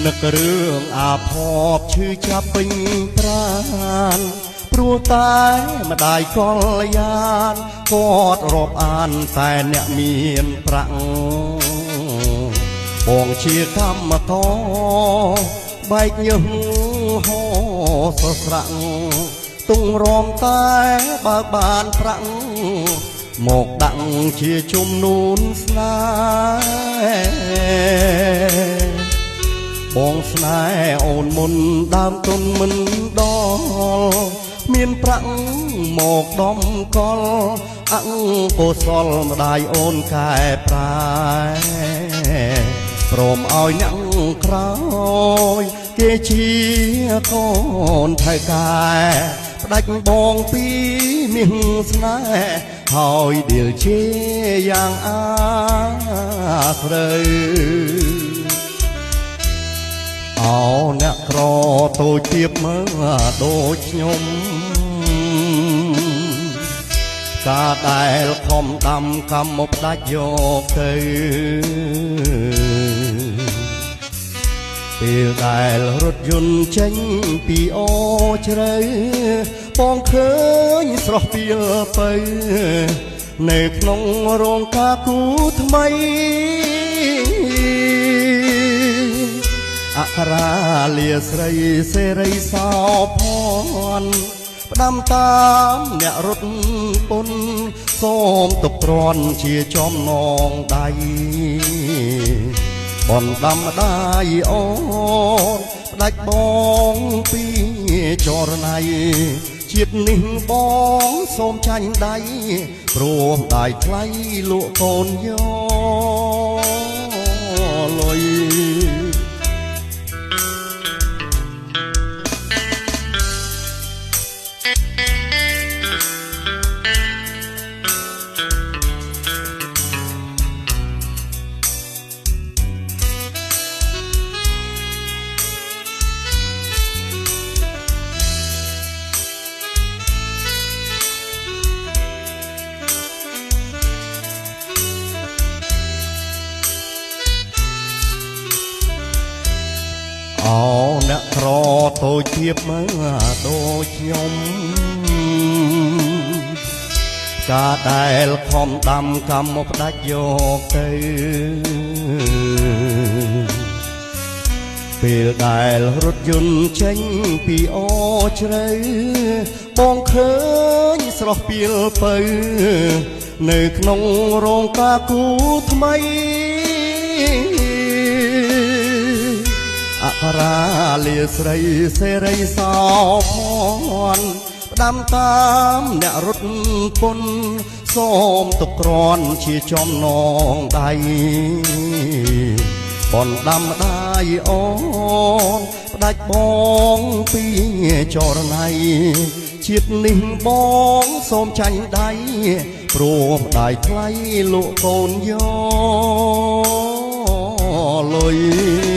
នឹករឿងអាផបឈឺចាប់ពេញប្រាណព្រោះតែម្ដាយកលយានគាត់រាប់អានតែអ្នកមានប្រាក់បងជាកម្មករបែកញើសហោសស្រាក់ទុងរំតែបើបានប្រាក់មកដាក់ជាជំនូនស្នេហ៍បងស្នេហ៍អូនមុនដើមទុនមិនដល់មានប្រាក់មកដំកល់អង្គកុសលម្ដាយអូនកែប្រែព្រមឲ្យអ្នកក្រោយគេជាកូនថៅកែផ្ដាច់បងពីមាសស្នេហ៍ហើយដៀលជាយ៉ាងអាស្រូវអោអ្នកក្រតូចទៀបមើលដូចខ្ញុំការដែលខំដាំកម្មមកផ្ដាច់យកទៅពេលដែលរថយន្តចេញពីអូជ្រៅបងឃើញស្រស់ពីលទៅនៅក្នុងរោងការគូថ្មីអក្ខរាលាស្រីសេរីសោភ័ណ្ឌផ្ដាំតាមអ្នករត់ពុនសូមទុកទ្រាន់ជាចំណងដៃបនដាំម្ដាយអូនផ្ដាច់បងពីចរណៃជាតិនេះបងសូមចាញ់ដៃព្រមដាយថ្លៃលក់កូនយកលុយអោអ្នកក្រតូចទៀបមើលដូចខ្ញុំការដែលខំដាំកម្មមកផ្ដាច់យកទៅពេលដែលរថយន្តចេញពីអូជ្រៅបងឃើញស្រស់ពីលទៅនៅក្នុងរោងការគូថ្មីអក្ខរាលាស្រីសេរីសោភ័ណ្ឌផ្ដាំតាមអ្នករត់ពុនសូមទុកទ្រាន់ជាចំណងដៃបនដាំម្ដាយអូនផ្ដាច់បងពីចរណៃជាតិនេះបងសូមចាញ់ដៃព្រមដាយថ្លៃលក់កូនយកលុយ